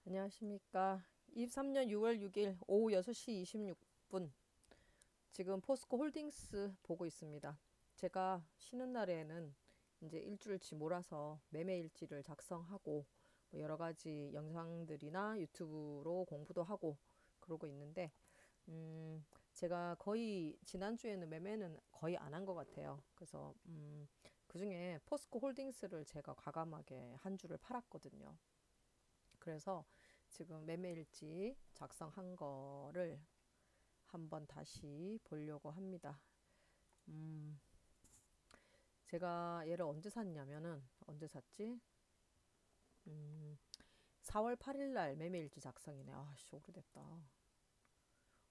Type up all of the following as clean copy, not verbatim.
안녕하십니까. 23년 6월 6일 오후 6시 26분. 지금 포스코 홀딩스 보고 있습니다. 제가 쉬는 날에는 이제 일주일치 몰아서 매매 일지를 작성하고 뭐 여러 가지 영상들이나 유튜브로 공부도 하고 그러고 있는데, 음, 제가 거의 지난주에는 매매는 거의 안 한 것 같아요. 그래서 그중에 포스코 홀딩스를 제가 과감하게 한 주를 팔았거든요. 그래서 지금 매매일지 작성한 거를 한번 다시 보려고 합니다. 음, 제가 얘를 언제 샀냐면은, 언제 샀지? 4월 8일 날 매매일지 작성이네. 아씨, 오래됐다.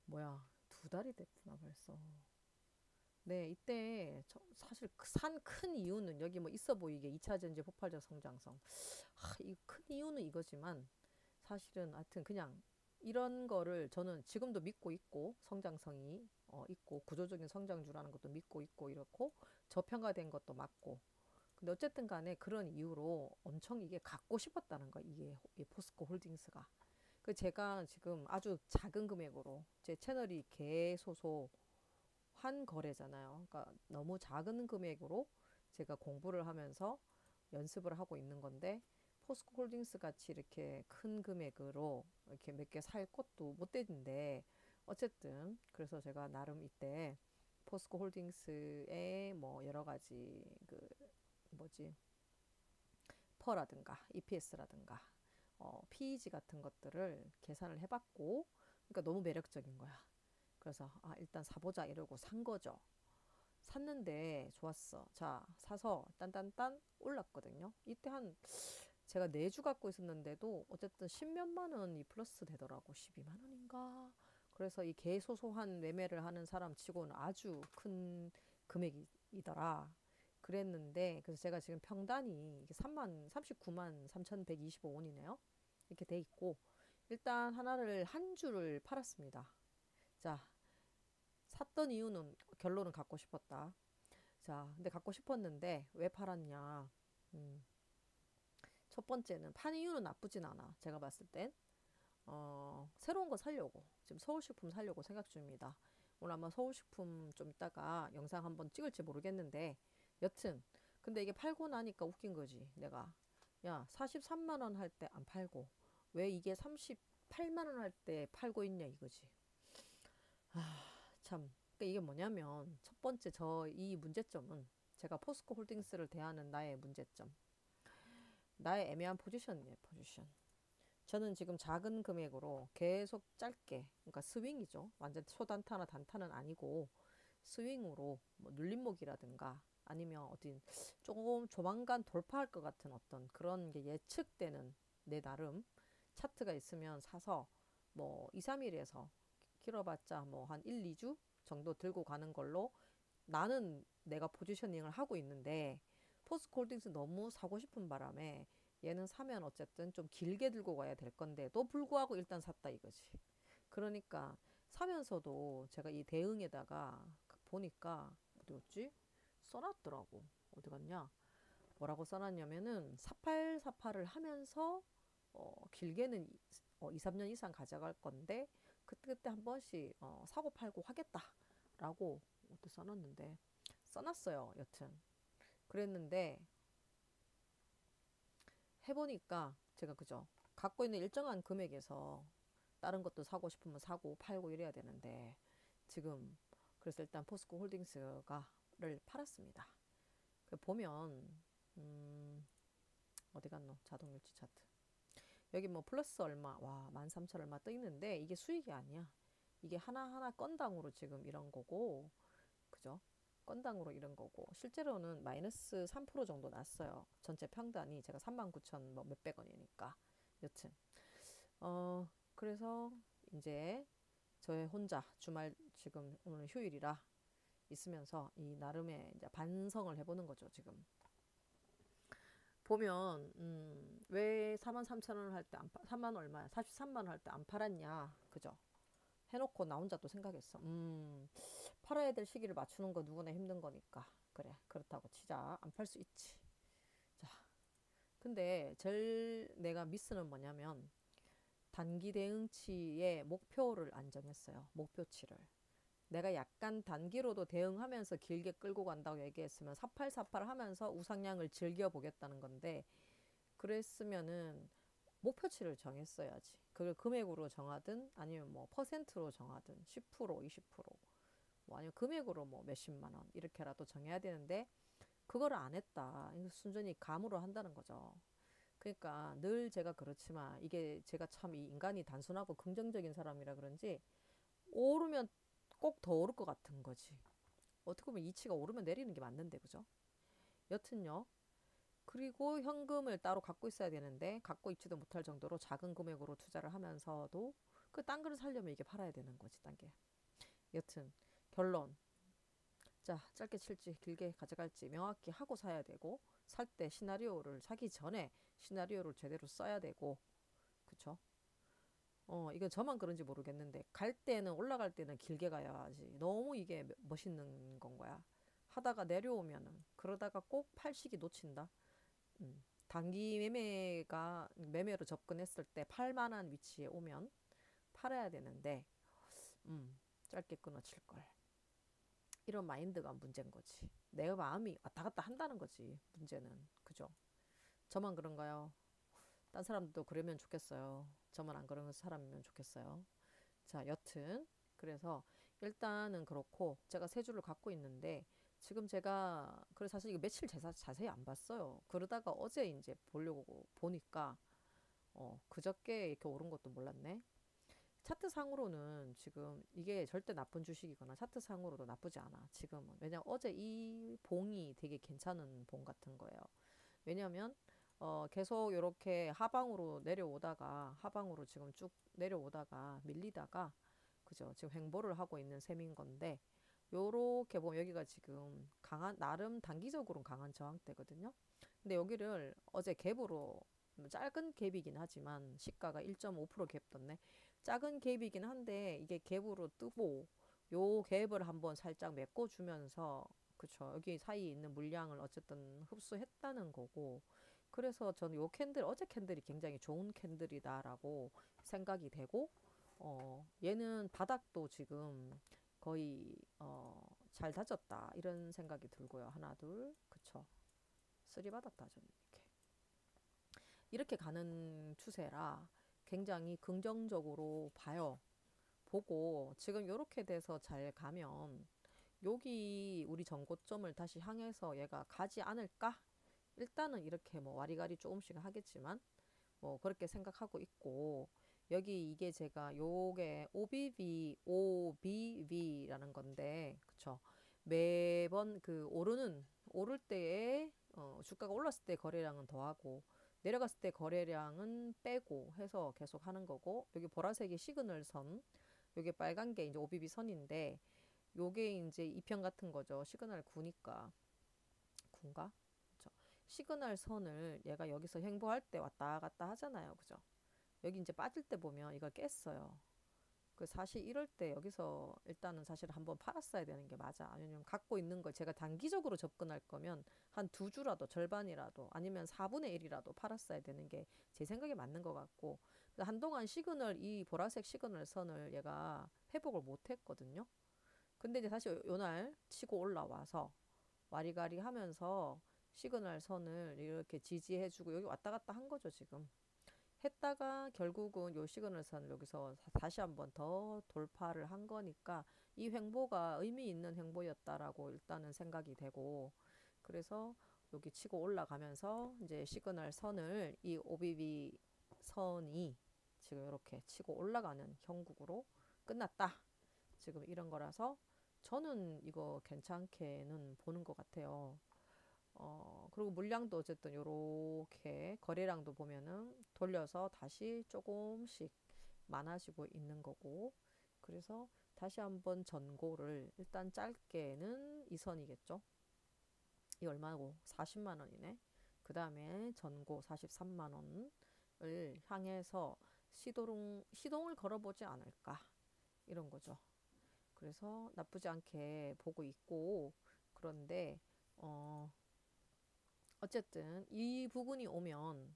뭐야, 두 달이 됐구나 벌써. 네, 이때 사실 산 큰 이유는 여기 뭐 있어 보이게 2차 전지 폭발적 성장성. 이 큰 이유는 이거지만 사실은 하여튼 그냥 이런 거를 저는 지금도 믿고 있고, 성장성이 있고 구조적인 성장주라는 것도 믿고 있고 이렇고 저평가된 것도 맞고, 근데 어쨌든 간에 그런 이유로 엄청 이게 갖고 싶었다는 거, 이게 이 포스코 홀딩스가. 그 제가 지금 아주 작은 금액으로 제 채널이 개소소 환 거래잖아요. 그러니까 너무 작은 금액으로 제가 공부를 하면서 연습을 하고 있는 건데, 포스코 홀딩스 같이 이렇게 큰 금액으로 이렇게 몇 개 살 것도 못 되는데, 어쨌든 그래서 제가 나름 이때 포스코 홀딩스의 뭐 여러 가지 그 뭐지, 퍼라든가 EPS라든가 PEG 같은 것들을 계산을 해봤고, 그러니까 너무 매력적인 거야. 그래서 일단 사보자 이러고 산 거죠. 샀는데 좋았어. 자, 사서 딴딴딴 올랐거든요. 이때 한 제가 4주 갖고 있었는데도 어쨌든 10몇만 원이 플러스 되더라고. 12만 원인가? 그래서 이 개소소한 매매를 하는 사람 치고는 아주 큰 금액이더라. 그랬는데, 그래서 제가 지금 평단이 이게 39만 3,125원이네요. 이렇게 돼 있고, 일단 하나를 한 주를 팔았습니다. 자, 샀던 이유는, 결론은 갖고 싶었다. 자, 근데 갖고 싶었는데 왜 팔았냐? 음, 첫 번째는 판 이유는 나쁘진 않아. 제가 봤을 땐 새로운 거 사려고, 지금 서울식품 사려고 생각 중입니다. 오늘 아마 서울식품 좀 이따가 영상 한번 찍을지 모르겠는데, 여튼 근데 이게 팔고 나니까 웃긴 거지. 내가 야, 43만 원 할 때 안 팔고 왜 이게 38만 원 할 때 팔고 있냐 이거지. 참, 그러니까 이게 뭐냐면, 첫 번째 저 이 문제점은, 제가 포스코 홀딩스를 대하는 나의 문제점, 나의 애매한 포지션이에요. 포지션. 저는 지금 작은 금액으로 계속 짧게, 그러니까 스윙이죠. 완전 초단타나 단타는 아니고 스윙으로 뭐 눌림목이라든가 아니면 어딘 조금 조만간 돌파할 것 같은 어떤 그런 게 예측되는, 내 나름 차트가 있으면 사서 뭐 2, 3일에서 길어봤자 뭐 한 1, 2주 정도 들고 가는 걸로 나는 내가 포지셔닝을 하고 있는데, 포스코홀딩스 너무 사고 싶은 바람에 얘는 사면 어쨌든 좀 길게 들고 가야 될 건데도 불구하고 일단 샀다 이거지. 그러니까 사면서도 제가 이 대응에다가 보니까 어디 갔지? 써놨더라고. 어디 갔냐? 뭐라고 써놨냐면은 4848을 하면서 길게는 2, 3년 이상 가져갈 건데 그때그때 한 번씩 사고 팔고 하겠다라고 어디 써놨는데, 써놨어요. 여튼 그랬는데 해보니까 제가 그죠, 갖고 있는 일정한 금액에서 다른 것도 사고 싶으면 사고 팔고 이래야 되는데, 지금 그래서 일단 포스코 홀딩스가를 팔았습니다. 보면 어디 갔노, 자동일치 차트. 여기 뭐 플러스 얼마, 와, 13,000 얼마 떠 있는데 이게 수익이 아니야. 이게 하나하나 건당으로 지금 이런 거고, 그죠? 건당으로 이런 거고, 실제로는 마이너스 3% 정도 났어요. 전체 평단이 제가 39,000 뭐 몇백 원이니까. 여튼 그래서 이제 저의 혼자 주말, 지금 오늘 휴일이라 있으면서 이 나름의 이제 반성을 해보는 거죠. 지금 보면 왜 43,000원 할 때 안 3만 얼마야? 43만 원 할 때 안 팔았냐? 그죠? 해놓고 나 혼자 또 생각했어. 팔아야 될 시기를 맞추는 거 누구나 힘든 거니까. 그래, 그렇다고 치자. 안 팔 수 있지. 자, 근데 제일 내가 미스는 뭐냐면, 단기 대응치의 목표를 안 정했어요. 목표치를. 내가 약간 단기로도 대응하면서 길게 끌고 간다고 얘기했으면 사팔사팔 하면서 우상향을 즐겨보겠다는 건데, 그랬으면은 목표치를 정했어야지. 그걸 금액으로 정하든 아니면 뭐 퍼센트로 정하든 10%, 20%, 뭐 아니면 금액으로 뭐 몇십만 원 이렇게라도 정해야 되는데 그거를 안 했다. 순전히 감으로 한다는 거죠. 그러니까 늘 제가 그렇지만 이게 제가 참 이 인간이 단순하고 긍정적인 사람이라 그런지 오르면 꼭 더 오를 것 같은 거지. 어떻게 보면 이치가 오르면 내리는 게 맞는데, 그죠? 여튼요. 그리고 현금을 따로 갖고 있어야 되는데 갖고 있지도 못할 정도로 작은 금액으로 투자를 하면서도 그 딴 거를 사려면 이게 팔아야 되는 거지, 딴 게. 여튼 결론. 자, 짧게 칠지 길게 가져갈지 명확히 하고 사야 되고, 살 때 시나리오를 사기 전에 시나리오를 제대로 써야 되고, 그쵸? 이건 저만 그런지 모르겠는데 갈 때는 올라갈 때는 길게 가야지. 너무 이게 멋있는 건 거야. 하다가 내려오면은 그러다가 꼭 팔 시기 놓친다. 단기 매매로 접근했을 때 팔만한 위치에 오면 팔아야 되는데 짧게 끊어칠 걸. 이런 마인드가 문제인 거지. 내 마음이 왔다 갔다 한다는 거지, 문제는. 그죠? 저만 그런가요? 딴 사람들도 그러면 좋겠어요. 저만 안 그러는 사람이면 좋겠어요. 자, 여튼 그래서 일단은 그렇고 제가 세 줄을 갖고 있는데 지금 제가 그래 사실 이거 며칠 자세히 안 봤어요. 그러다가 어제 이제 보려고 보니까 그저께 이렇게 오른 것도 몰랐네. 차트상으로는 지금 이게 절대 나쁜 주식이거나 차트상으로도 나쁘지 않아. 지금은. 왜냐면 어제 이 봉이 되게 괜찮은 봉 같은 거예요. 왜냐면 계속 이렇게 하방으로 내려오다가 하방으로 지금 쭉 내려오다가 밀리다가 그죠? 지금 횡보를 하고 있는 셈인 건데 요렇게 보면 여기가 지금 강한 나름 단기적으로는 강한 저항대거든요. 근데 여기를 어제 갭으로 짧은 갭이긴 하지만 시가가 1.5% 갭 떴네. 작은 갭이긴 한데 이게 갭으로 뜨고 요 갭을 한번 살짝 메꿔주면서 그쵸 여기 사이에 있는 물량을 어쨌든 흡수했다는 거고 그래서 저는 요 캔들 어제 캔들이 굉장히 좋은 캔들이다라고 생각이 되고 얘는 바닥도 지금 거의 잘 다졌다 이런 생각이 들고요. 하나 둘 그쵸 쓰리 바닥 다졌네 이렇게 가는 추세라 굉장히 긍정적으로 봐요. 보고 지금 이렇게 돼서 잘 가면 여기 우리 전고점을 다시 향해서 얘가 가지 않을까? 일단은 이렇게 뭐 와리가리 조금씩 하겠지만 뭐 그렇게 생각하고 있고 여기 이게 제가 요게 OBV라는 건데 그쵸 매번 그 오를 때에 주가가 올랐을 때 거래량은 더하고 내려갔을 때 거래량은 빼고 해서 계속 하는 거고 여기 보라색이 시그널 선 요게 빨간 게 이제 OBV 선인데 요게 이제 이평 같은 거죠. 시그널 9니까 9인가? 그쵸? 시그널 선을 얘가 여기서 횡보할 때 왔다 갔다 하잖아요. 그죠? 여기 이제 빠질 때 보면 이걸 깼어요. 그 사실 이럴 때 여기서 일단은 사실 한번 팔았어야 되는 게 맞아. 왜냐면 갖고 있는 걸 제가 단기적으로 접근할 거면 한 두 주라도 절반이라도 아니면 4분의 1이라도 팔았어야 되는 게 제 생각에 맞는 것 같고 한동안 시그널 이 보라색 시그널 선을 얘가 회복을 못 했거든요. 근데 이제 다시 요날 치고 올라와서 와리가리 하면서 시그널 선을 이렇게 지지해주고 여기 왔다 갔다 한 거죠, 지금. 했다가 결국은 요 시그널 선을 여기서 다시 한번 더 돌파를 한 거니까 이 횡보가 의미 있는 횡보였다라고 일단은 생각이 되고 그래서 여기 치고 올라가면서 이제 시그널 선을 이 OBV 선이 지금 이렇게 치고 올라가는 형국으로 끝났다. 지금 이런 거라서 저는 이거 괜찮게는 보는 것 같아요. 그리고 물량도 어쨌든 요렇게 거래량도 보면은 돌려서 다시 조금씩 많아지고 있는 거고 그래서 다시 한번 전고를 일단 짧게는 이 선이겠죠. 이 얼마고? 40만 원이네. 그 다음에 전고 43만 원을 향해서 시동을 걸어보지 않을까 이런 거죠. 그래서 나쁘지 않게 보고 있고 그런데 어쨌든 이 부분이 오면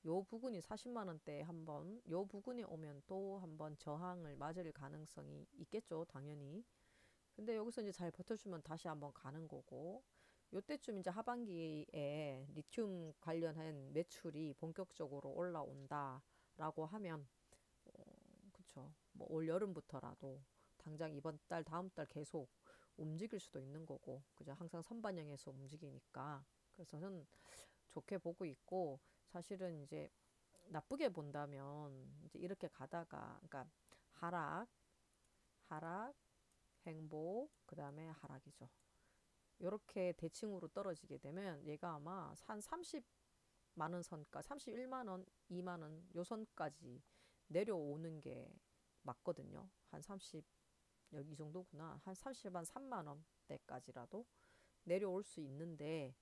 요 부근이 40만 원대에 한번 요 부근이 오면 또 한번 저항을 맞을 가능성이 있겠죠, 당연히. 근데 여기서 이제 잘 버텨주면 다시 한번 가는 거고, 요때쯤 이제 하반기에 리튬 관련한 매출이 본격적으로 올라온다라고 하면, 어, 그쵸. 뭐 올 여름부터라도 당장 이번 달, 다음 달 계속 움직일 수도 있는 거고, 그죠? 항상 선반영해서 움직이니까. 그래서 저는 좋게 보고 있고, 사실은 이제 나쁘게 본다면 이제 이렇게 가다가, 그러니까 하락, 하락, 행보, 그 다음에 하락이죠. 이렇게 대칭으로 떨어지게 되면 얘가 아마 한 30만 원 선까, 31만 원, 2만 원 요 선까지 내려오는 게 맞거든요. 한 30, 여기 이 정도구나. 한 30, 한 3만 원대까지라도 내려올 수 있는데,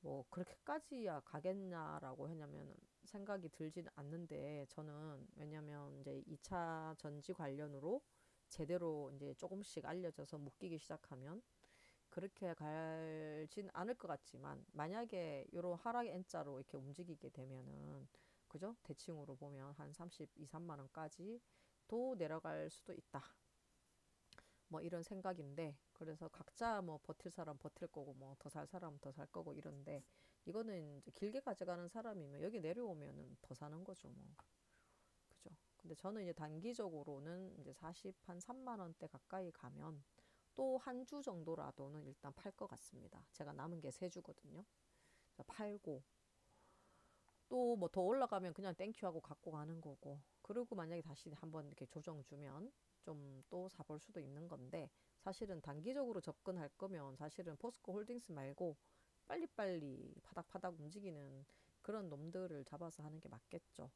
뭐 그렇게까지야 가겠냐라고 하냐면 생각이 들진 않는데, 저는 왜냐면 이제 2차 전지 관련으로 제대로 이제 조금씩 알려져서 묶이기 시작하면 그렇게 갈진 않을 것 같지만, 만약에 요런 하락 N자로 이렇게 움직이게 되면은, 그죠? 대칭으로 보면 한 32, 3만 원까지 도 내려갈 수도 있다. 뭐 이런 생각인데, 그래서 각자 뭐 버틸 사람 버틸 거고, 뭐 더 살 사람 더 살 거고 이런데, 이거는 이제 길게 가져가는 사람이면 여기 내려오면은 더 사는 거죠, 뭐. 그죠? 근데 저는 이제 단기적으로는 이제 40, 한 3만 원대 가까이 가면 또 한 주 정도라도는 일단 팔 것 같습니다. 제가 남은 게 세 주거든요. 팔고, 또 뭐 더 올라가면 그냥 땡큐 하고 갖고 가는 거고, 그리고 만약에 다시 한번 이렇게 조정 주면 좀 또 사볼 수도 있는 건데, 사실은 단기적으로 접근할 거면 사실은 포스코 홀딩스 말고 빨리빨리 파닥파닥 움직이는 그런 놈들을 잡아서 하는 게 맞겠죠.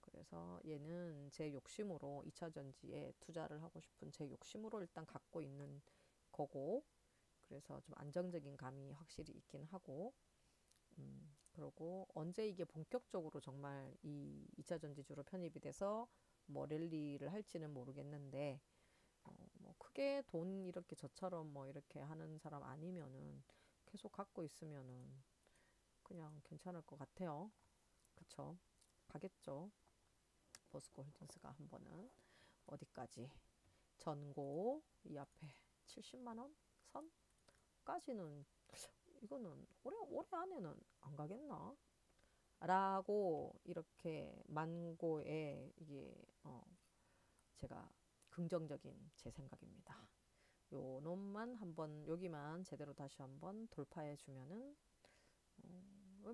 그래서 얘는 제 욕심으로 2차 전지에 투자를 하고 싶은 제 욕심으로 일단 갖고 있는 거고, 그래서 좀 안정적인 감이 확실히 있긴 하고, 그러고 언제 이게 본격적으로 정말 이 2차 전지주로 편입이 돼서 뭐 랠리를 할지는 모르겠는데, 뭐 크게 돈 이렇게 저처럼 뭐 이렇게 하는 사람 아니면은 계속 갖고 있으면은 그냥 괜찮을 것 같아요. 그쵸? 가겠죠. 포스코 홀딩스가 한 번은 어디까지? 전고 이 앞에 70만 원 선까지는, 이거는 올해 안에는 안 가겠나? 라고 이렇게 만고에 이게 제가 긍정적인 제 생각입니다. 요 놈만 한번 여기만 제대로 다시 한번 돌파해 주면은,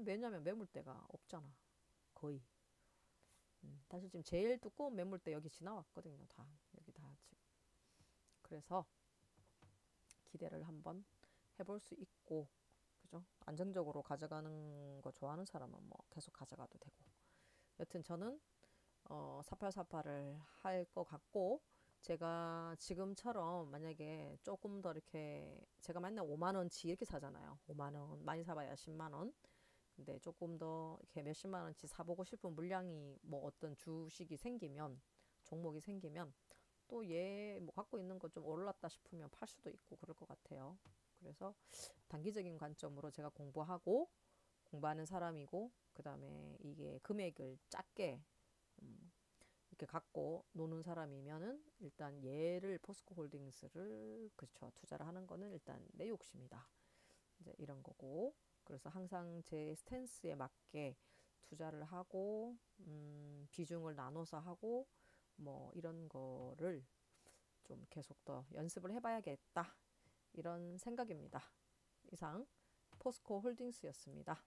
왜냐면 매물대가 없잖아, 거의. 사실 지금 제일 두꺼운 매물대 여기 지나왔거든요, 다. 여기 다 지금. 그래서 기대를 한번 해볼 수 있고, 그죠? 안정적으로 가져가는 거 좋아하는 사람은 뭐 계속 가져가도 되고. 여튼 저는 4848을 할 것 같고, 제가 지금처럼 만약에 조금 더 이렇게, 제가 맨날 5만 원치 이렇게 사잖아요. 5만 원, 많이 사봐야 10만 원. 근데 조금 더 이렇게 몇십만 원치 사보고 싶은 물량이, 뭐 어떤 주식이 생기면, 종목이 생기면 또 얘 뭐 갖고 있는 거 좀 올랐다 싶으면 팔 수도 있고 그럴 것 같아요. 그래서 단기적인 관점으로 제가 공부하는 사람이고, 그 다음에 이게 금액을 작게 이렇게 갖고 노는 사람이면은 일단 얘를 포스코 홀딩스를, 그쵸, 투자를 하는 거는 일단 내 욕심이다, 이제 이런 거고. 그래서 항상 제 스탠스에 맞게 투자를 하고, 비중을 나눠서 하고, 뭐 이런 거를 좀 계속 더 연습을 해봐야겠다, 이런 생각입니다. 이상 포스코 홀딩스였습니다.